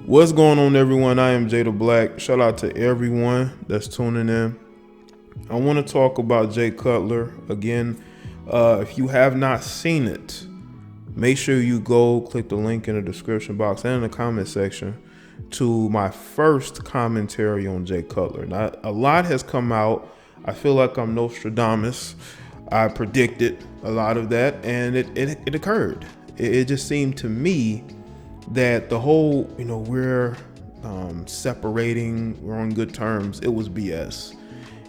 What's going on, everyone? I am Jaye the Black. Shout out to everyone that's tuning in. I want to talk about Jaye Cutler again. If you have not seen it, make sure you go click the link in the description box and in the comment section to my first commentary on Jaye Cutler. Now, a lot has come out. I feel like I'm Nostradamus. I predicted a lot of that, and it occurred. It just seemed to me that the whole, we're separating, we're on good terms, it was BS.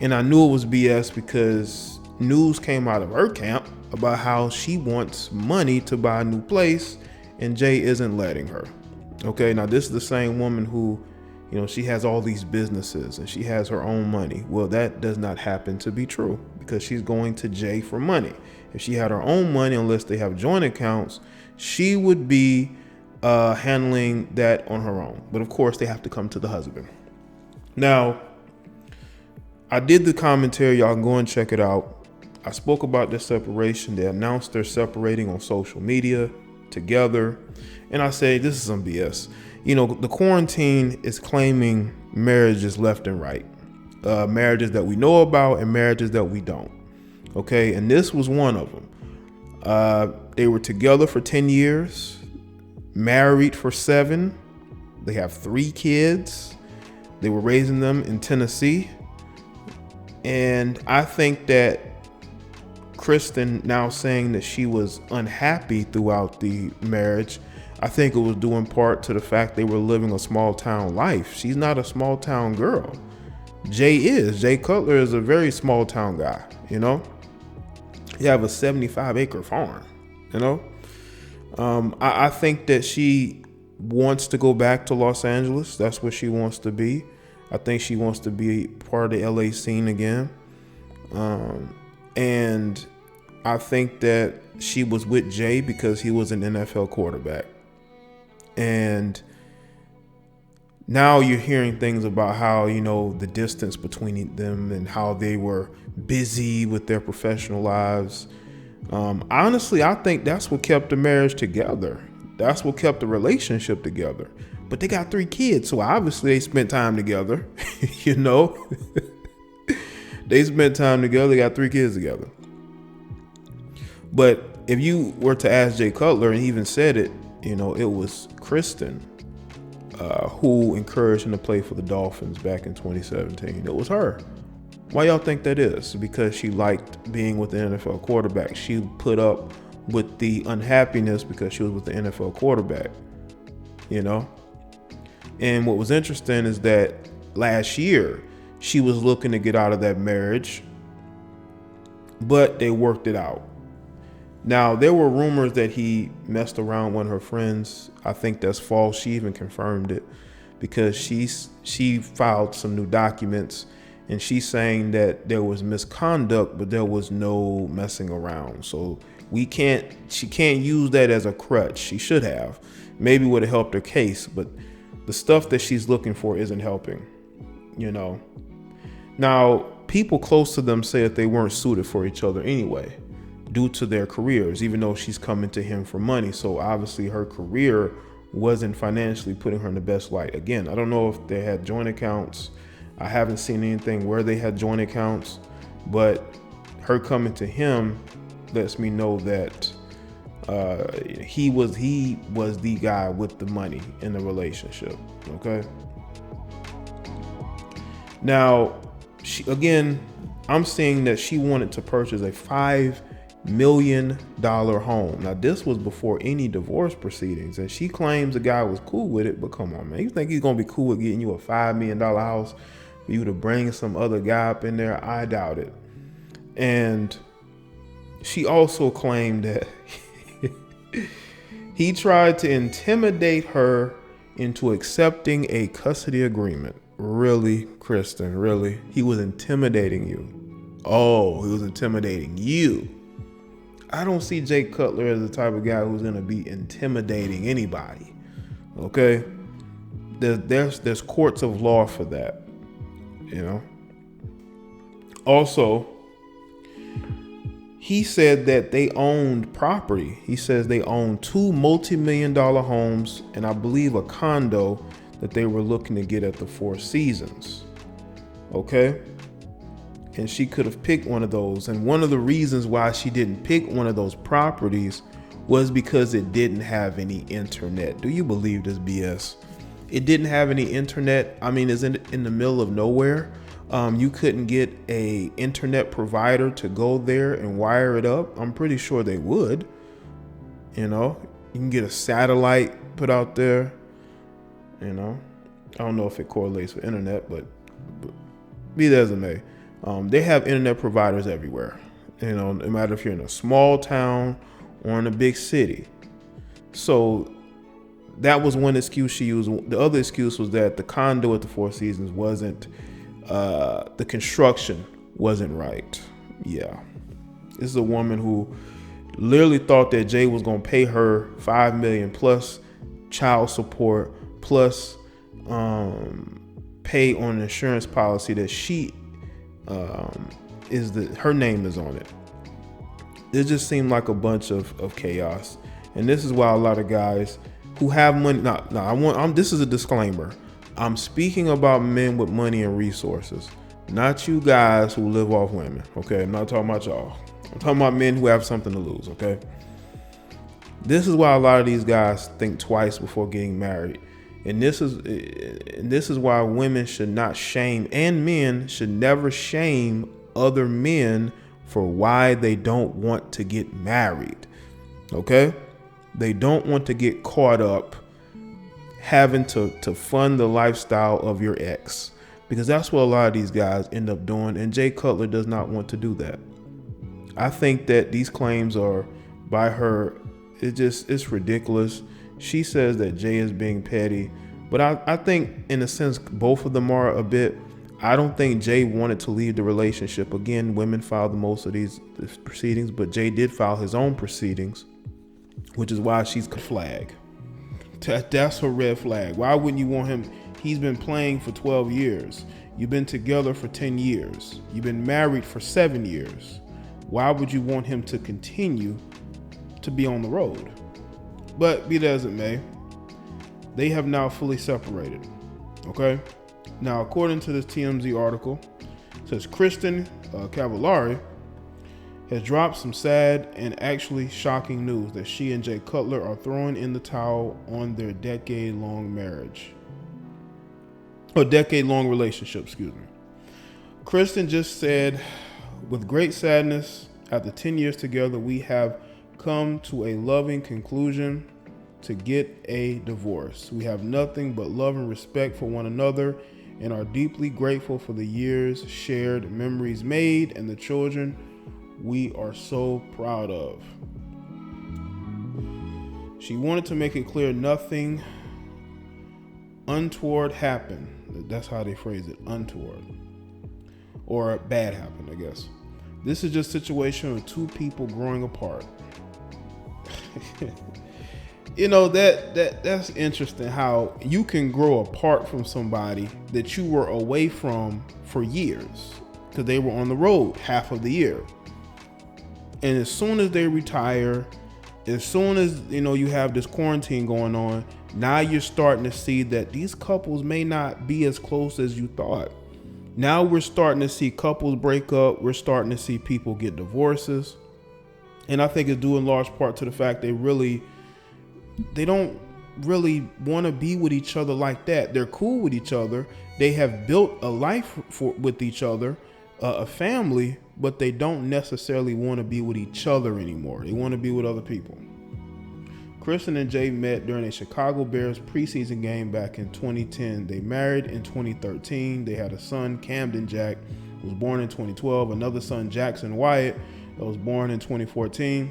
And I knew it was BS because news came out of her camp about how she wants money to buy a new place and Jaye isn't letting her. Okay, now this is the same woman who, she has all these businesses and she has her own money. Well, that does not happen to be true because she's going to Jaye for money. If she had her own money, unless they have joint accounts, she would be handling that on her own. But of course, they have to come to the husband. Now, I did the commentary. Y'all can go and check it out. I spoke about their separation. They announced they're separating on social media together. And I say, this is some BS. The quarantine is claiming marriages left and right. Marriages that we know about and marriages that we don't. Okay, and this was one of them. They were together for 10 years. Married for 7. They have 3 kids. They were raising them in Tennessee. And I think that Kristin now saying that she was unhappy throughout the marriage, I think it was due in part to the fact they were living a small town life. She's not a small town girl. Jaye Cutler is a very small town guy, You have a 75-acre farm, I think that she wants to go back to Los Angeles. That's where she wants to be. I think she wants to be part of the LA scene again. And I think that she was with Jaye because he was an NFL quarterback. And now you're hearing things about how, the distance between them and how they were busy with their professional lives. Honestly, I think that's what kept the marriage together. That's what kept the relationship together. But they got 3 kids, so obviously they spent time together. They spent time together. They got 3 kids together. But if you were to ask Jaye Cutler, and he even said it, it was Kristin who encouraged him to play for the Dolphins back in 2017. It was her. Why y'all think that is? Because she liked being with the NFL quarterback. She put up with the unhappiness because she was with the NFL quarterback, And what was interesting is that last year she was looking to get out of that marriage, but they worked it out. Now, there were rumors that he messed around with one of her friends. I think that's false. She even confirmed it because she filed some new documents. And she's saying that there was misconduct, but there was no messing around. So she can't use that as a crutch. She should have. Maybe would have helped her case, but the stuff that she's looking for isn't helping, Now, people close to them say that they weren't suited for each other anyway, due to their careers, even though she's coming to him for money. So obviously her career wasn't financially putting her in the best light. Again, I don't know if they had joint accounts. I haven't seen anything where they had joint accounts, but her coming to him lets me know that he was the guy with the money in the relationship. Okay. Now, I'm seeing that she wanted to purchase a $5 million home. Now, this was before any divorce proceedings, and she claims the guy was cool with it. But come on, man, you think he's gonna be cool with getting you a $5 million house? For you to bring some other guy up in there, I doubt it. And she also claimed that he tried to intimidate her into accepting a custody agreement. Really, Kristin, really? He was intimidating you. Oh, he was intimidating you. I don't see Jaye Cutler as the type of guy who's going to be intimidating anybody. Okay? There's courts of law for that. Also, he said that they owned property. He says they own 2 multi-million-dollar homes and I believe a condo that they were looking to get at the Four Seasons. Okay? And she could have picked one of those. And one of the reasons why she didn't pick one of those properties was because it didn't have any internet. Do you believe this BS? It didn't have any internet. I mean, it's in the middle of nowhere. You couldn't get a internet provider to go there and wire it up. I'm pretty sure they would. You know, you can get a satellite put out there. You know, I don't know if it correlates with internet, but be that as it may, they have internet providers everywhere. You know, no matter if you're in a small town or in a big city. So that was one excuse she used. The other excuse was that the condo at the Four Seasons wasn't, the construction wasn't right. Yeah. This is a woman who literally thought that Jaye was going to pay her $5 million plus child support plus pay on an insurance policy that she her name is on it. It just seemed like a bunch of chaos. And this is why a lot of guys who have money, this is a disclaimer. I'm speaking about men with money and resources, not you guys who live off women. Okay. I'm not talking about y'all. I'm talking about men who have something to lose. Okay. This is why a lot of these guys think twice before getting married. And this is why women should not shame, and men should never shame other men for why they don't want to get married. Okay? They don't want to get caught up having to fund the lifestyle of your ex, because that's what a lot of these guys end up doing. And Jaye Cutler does not want to do that. I think that these claims are by her. It's ridiculous. She says that Jaye is being petty, but I think in a sense both of them are a bit. I don't think Jaye wanted to leave the relationship. Again, women filed most of these proceedings, but Jaye did file his own proceedings, which is why she's a flag. That's her red flag. Why wouldn't you want him? He's been playing for 12 years. You've been together for 10 years. You've been married for 7 years. Why would you want him to continue to be on the road? But be that as it may, they have now fully separated. Okay. Now, according to this TMZ article, it says Kristin Cavallari has dropped some sad and actually shocking news that she and Jaye Cutler are throwing in the towel on their decade-long relationship, excuse me. Kristin just said, with great sadness, after 10 years together, we have come to a loving conclusion to get a divorce. We have nothing but love and respect for one another and are deeply grateful for the years shared, memories made, and the children we are so proud of. She wanted to make it clear nothing untoward happened. That's how they phrase it, untoward. Or bad happened, I guess. This is just a situation of two people growing apart. You know, that's interesting how you can grow apart from somebody that you were away from for years because they were on the road half of the year. And as soon as they retire, as soon as, you know, you have this quarantine going on, now you're starting to see that these couples may not be as close as you thought. Now we're starting to see couples break up. We're starting to see people get divorces. And I think it's due in large part to the fact they don't really want to be with each other like that. They're cool with each other. They have built a life with each other, a family, but they don't necessarily want to be with each other anymore. They want to be with other people. Kristin and Jaye met during a Chicago Bears preseason game back in 2010. They married in 2013. They had a son, Camden Jack, who was born in 2012. Another son, Jackson Wyatt, that was born in 2014.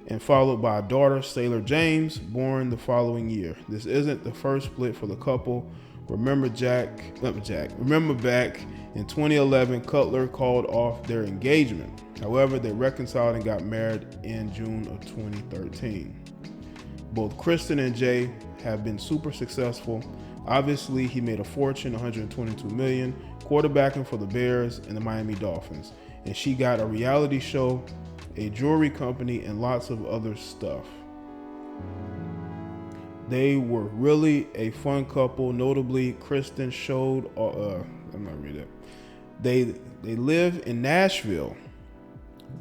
And followed by a daughter, Sailor James, born the following year. This isn't the first split for the couple. Remember back in 2011, Cutler called off their engagement. However, they reconciled and got married in June of 2013. Both Kristin and Jaye have been super successful. Obviously, he made a fortune, $122 million, quarterbacking for the Bears and the Miami Dolphins. And she got a reality show, a jewelry company, and lots of other stuff. They were really a fun couple. Notably, Kristin showed, I'm not reading it. They live in Nashville,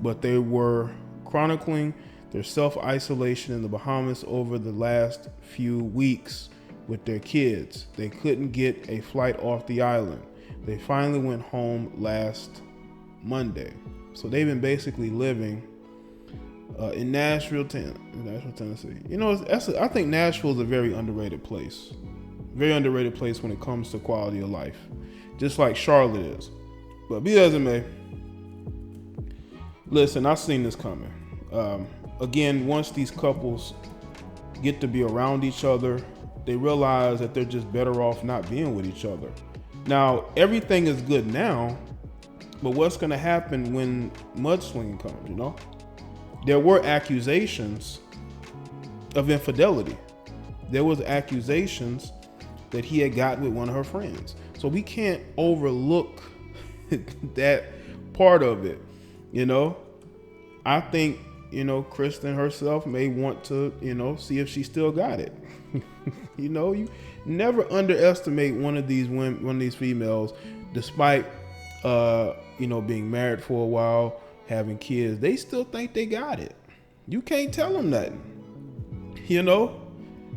but they were chronicling their self-isolation in the Bahamas over the last few weeks with their kids. They couldn't get a flight off the island. They finally went home last Monday. So they've been basically living in Nashville, Tennessee. You know, I think Nashville is a very underrated place. Very underrated place when it comes to quality of life. Just like Charlotte is. But be as it may, listen, I've seen this coming. Again, once these couples get to be around each other, they realize that they're just better off not being with each other. Now, everything is good now, but what's going to happen when mudslinging comes, you know? There were accusations of infidelity. There was accusations that he had gotten with one of her friends. So we can't overlook that part of it, you know? I think, you know, Kristin herself may want to, you know, see if she still got it. You know, you never underestimate one of these women, one of these females, despite, you know, being married for a while, having kids. They still think they got it. You can't tell them nothing. You know,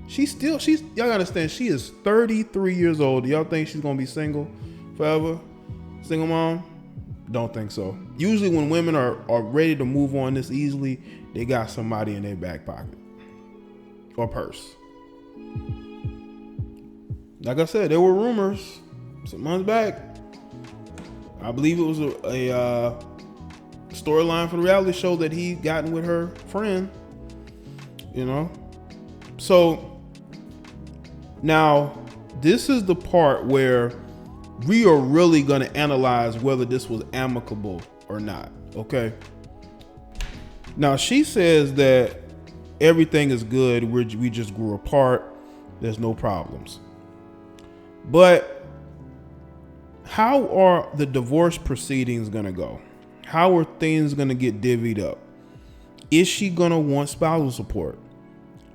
y'all gotta understand, she is 33 years old. Do y'all think she's gonna be single forever? Single mom? Don't think so. Usually when women are ready to move on this easily, they got somebody in their back pocket or purse. Like I said, there were rumors some months back. I believe it was a storyline for the reality show that he gotten with her friend, you know? So now this is the part where we are really going to analyze whether this was amicable or not. Okay. Now she says that everything is good. We just grew apart. There's no problems. But how are the divorce proceedings going to go? How are things going to get divvied up? Is she going to want spousal support?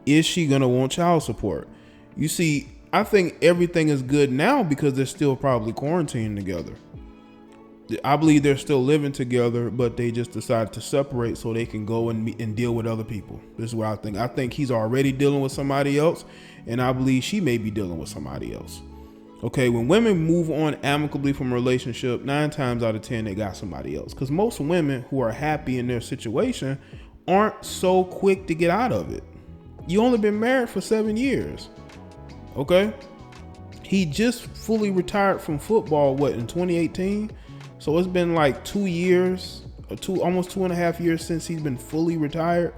Is she going to want child support? You see, I think everything is good now because they're still probably quarantined together. I believe they're still living together, but they just decided to separate so they can go and deal with other people. This is what I think. I think he's already dealing with somebody else, and I believe she may be dealing with somebody else. Okay, when women move on amicably from a relationship, 9 times out of 10, they got somebody else. Because most women who are happy in their situation aren't so quick to get out of it. You only been married for 7 years. Okay? He just fully retired from football, in 2018? So it's been like 2 years, almost 2.5 years since he's been fully retired.